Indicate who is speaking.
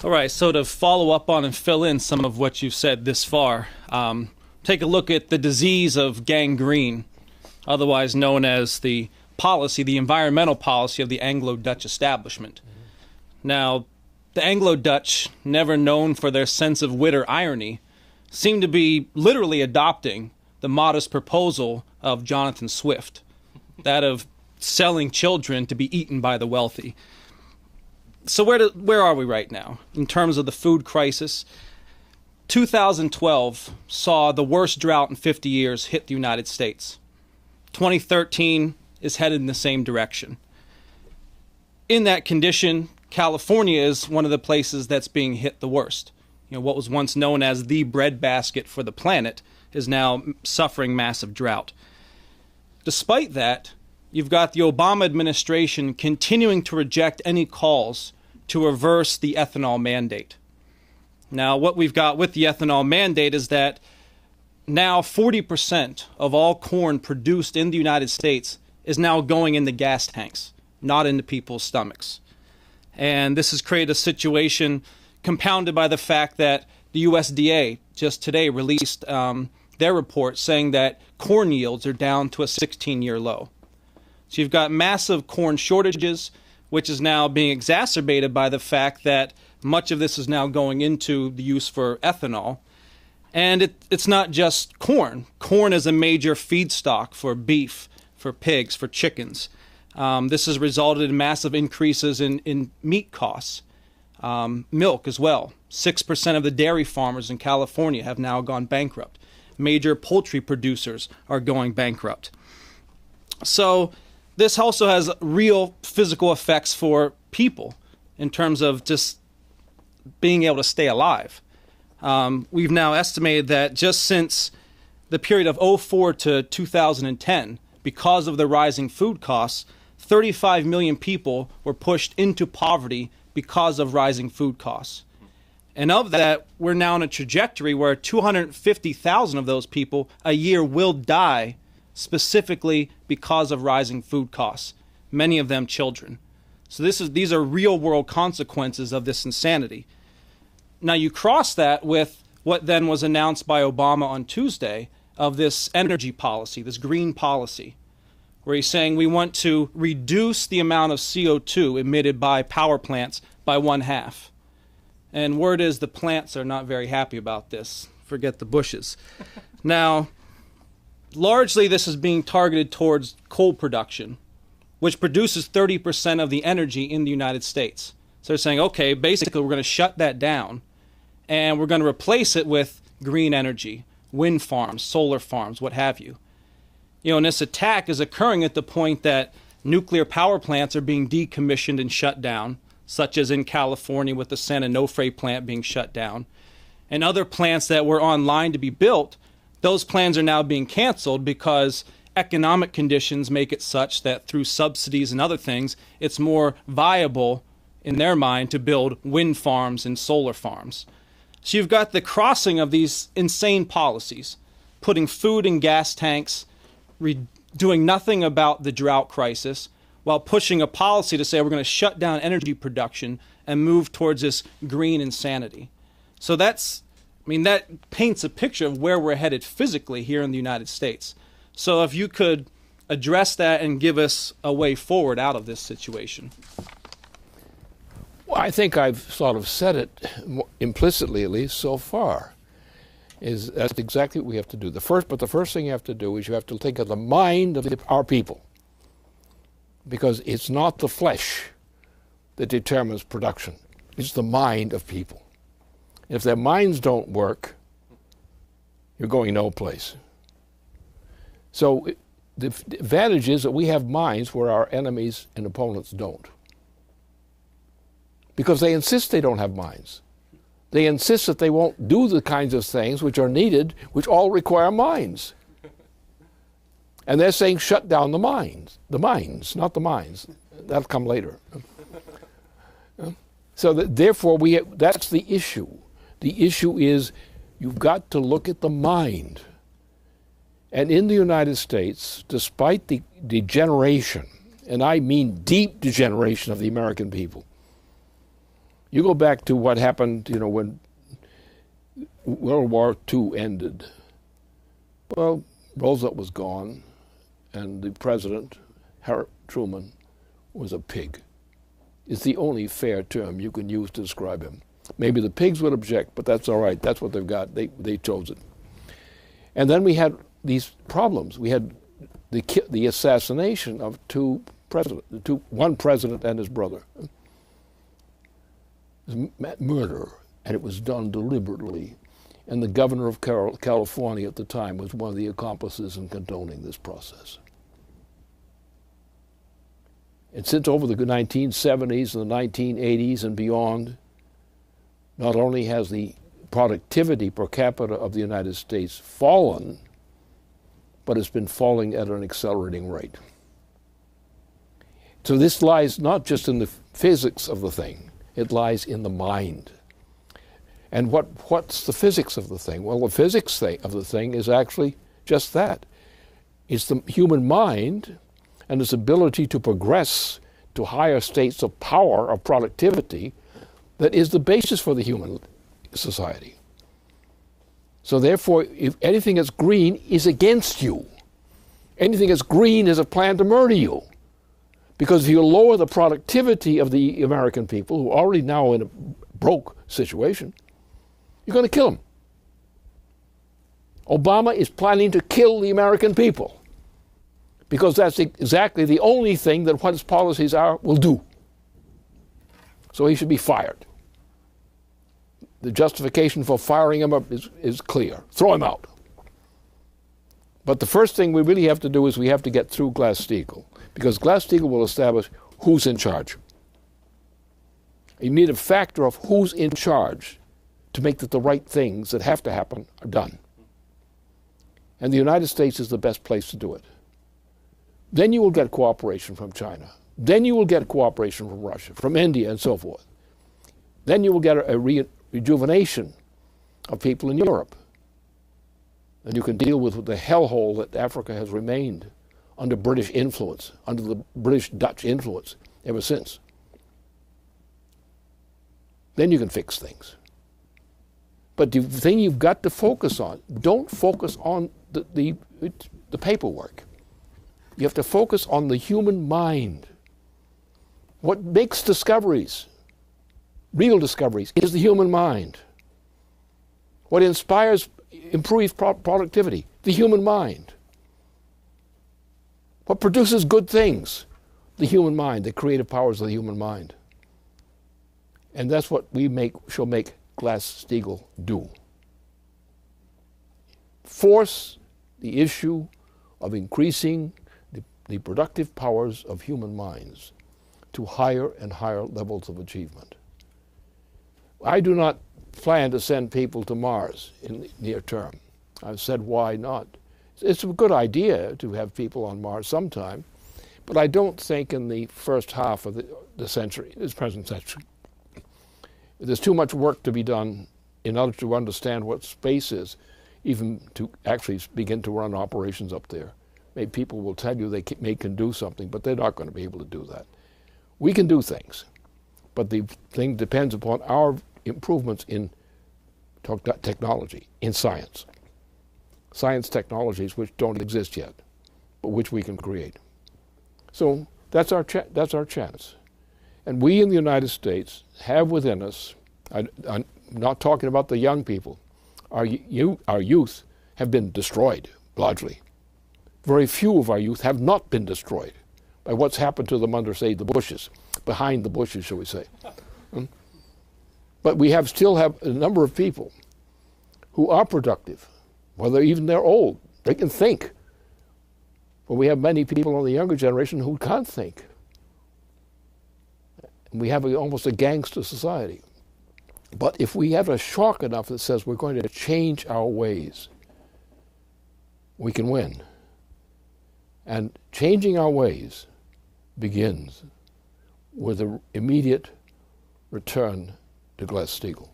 Speaker 1: All right, so to follow up on and fill in some of what you've said this far, take a look at the disease of gangrene, otherwise known as the policy, the environmental policy of the Anglo-Dutch establishment. Now, the Anglo-Dutch, never known for their sense of wit or irony, seem to be literally adopting the modest proposal of Jonathan Swift, that of selling children to be eaten by the wealthy. So where are we right now in terms of the food crisis? 2012 saw the worst drought in 50 years hit the United States. 2013 is headed in the same direction. In that condition, California is one of the places that's being hit the worst. You know, what was once known as the breadbasket for the planet is now suffering massive drought. Despite that, you've got the Obama administration continuing to reject any calls to reverse the ethanol mandate. Now, what we've got with the ethanol mandate is that now 40% of all corn produced in the United States is now going into gas tanks, not into people's stomachs. And this has created a situation compounded by the fact that the USDA just today released their report saying that corn yields are down to a 16-year low. So you've got massive corn shortages, which is now being exacerbated by the fact that much of this is now going into the use for ethanol. And it's not just corn. Corn is a major feedstock for beef, for pigs, for chickens. This has resulted in massive increases in meat costs, milk as well. 6% of the dairy farmers in California have now gone bankrupt. Major poultry producers are going bankrupt. So this also has real physical effects for people in terms of just being able to stay alive. We've now estimated that just since the period of 2004 to 2010, because of the rising food costs, 35 million people were pushed into poverty because of rising food costs. And of that, we're now on a trajectory where 250,000 of those people a year will die specifically because of rising food costs, many of them children. So these are real-world consequences of this insanity. Now you cross that with what then was announced by Obama on Tuesday of this energy policy, this green policy, where he's saying we want to reduce the amount of CO2 emitted by power plants by 1/2. And word is the plants are not very happy about this. Forget the bushes. Now, largely this is being targeted towards coal production, which produces 30% of the energy in the United States. So they're saying, okay, basically we're going to shut that down and we're going to replace it with green energy, wind farms, solar farms, what have you. You know, and this attack is occurring at the point that nuclear power plants are being decommissioned and shut down, such as in California with the San Onofre plant being shut down. And other plants that were online to be built, those plans are now being canceled because economic conditions make it such that through subsidies and other things, it's more viable in their mind to build wind farms and solar farms. So you've got the crossing of these insane policies, putting food in gas tanks, doing nothing about the drought crisis, while pushing a policy to say we're going to shut down energy production and move towards this green insanity. So that paints a picture of where we're headed physically here in the United States. So if you could address that and give us a way forward out of this situation.
Speaker 2: Well, I think I've sort of said it implicitly, at least so far. That's exactly what we have to do. The first thing you have to do is you have to think of the mind of our people, because it's not the flesh that determines production. It's the mind of people. If their minds don't work, you're going no place. So the advantage is that we have minds where our enemies and opponents don't, because they insist they don't have minds. They insist that they won't do the kinds of things which are needed, which all require minds. And they're saying shut down the minds, not the minds. That'll come later. So therefore, that's the issue. The issue is you've got to look at the mind. And in the United States, despite the degeneration, and I mean deep degeneration of the American people, You go back to what happened, when World War II ended. Well, Roosevelt was gone, and the president, Harry Truman, was a pig. It's the only fair term you can use to describe him. Maybe the pigs would object, but that's all right. That's what they've got. They chose it. And then we had these problems. We had the assassination of one president and his brother. It was murder, and it was done deliberately. And the governor of California at the time was one of the accomplices in condoning this process. And since over the 1970s and the 1980s and beyond, not only has the productivity per capita of the United States fallen, but it's been falling at an accelerating rate. So this lies not just in the physics of the thing, it lies in the mind. And what's the physics of the thing? Well, the physics of the thing is actually just that. It's the human mind and its ability to progress to higher states of power, of productivity, that is the basis for the human society. So therefore, if anything that's green is against you, anything that's green is a plan to murder you. Because if you lower the productivity of the American people, who are already now in a broke situation, you're going to kill them. Obama is planning to kill the American people because that's exactly the only thing that what his policies are will do. So he should be fired. The justification for firing him up is clear. Throw him out. But the first thing we really have to do is we have to get through Glass-Steagall, because Glass-Steagall will establish who's in charge. You need a factor of who's in charge to make that the right things that have to happen are done. And the United States is the best place to do it. Then you will get cooperation from China. Then you will get cooperation from Russia, from India, and so forth. Then you will get a rejuvenation of people in Europe. And you can deal with the hellhole that Africa has remained under British influence, under the British-Dutch influence ever since. Then you can fix things. But the thing you've got to focus on, don't focus on the paperwork. You have to focus on the human mind. What makes discoveries, real discoveries, is the human mind. What inspires improved productivity, the human mind. What produces good things, the human mind, the creative powers of the human mind. And that's what we shall make Glass-Steagall do. Force the issue of increasing the productive powers of human minds to higher and higher levels of achievement. I do not plan to send people to Mars in the near term. I've said why not. It's a good idea to have people on Mars sometime, but I don't think in the first half of the century, this present century. There's too much work to be done in order to understand what space is, even to actually begin to run operations up there. Maybe people will tell you they can do something, but they're not going to be able to do that. We can do things, but the thing depends upon our improvements in technology, in science. Science technologies which don't exist yet, but which we can create. So that's our chance. And we in the United States have within us, I'm not talking about the young people, our youth have been destroyed, largely. Very few of our youth have not been destroyed by what's happened to them under, say, the bushes, behind the bushes, shall we say. But we still have a number of people who are productive, whether even they're old. They can think. But we have many people in the younger generation who can't think. And we have almost a gangster society. But if we have a shock enough that says we're going to change our ways, we can win. And changing our ways begins with an immediate return to Glass-Steagall.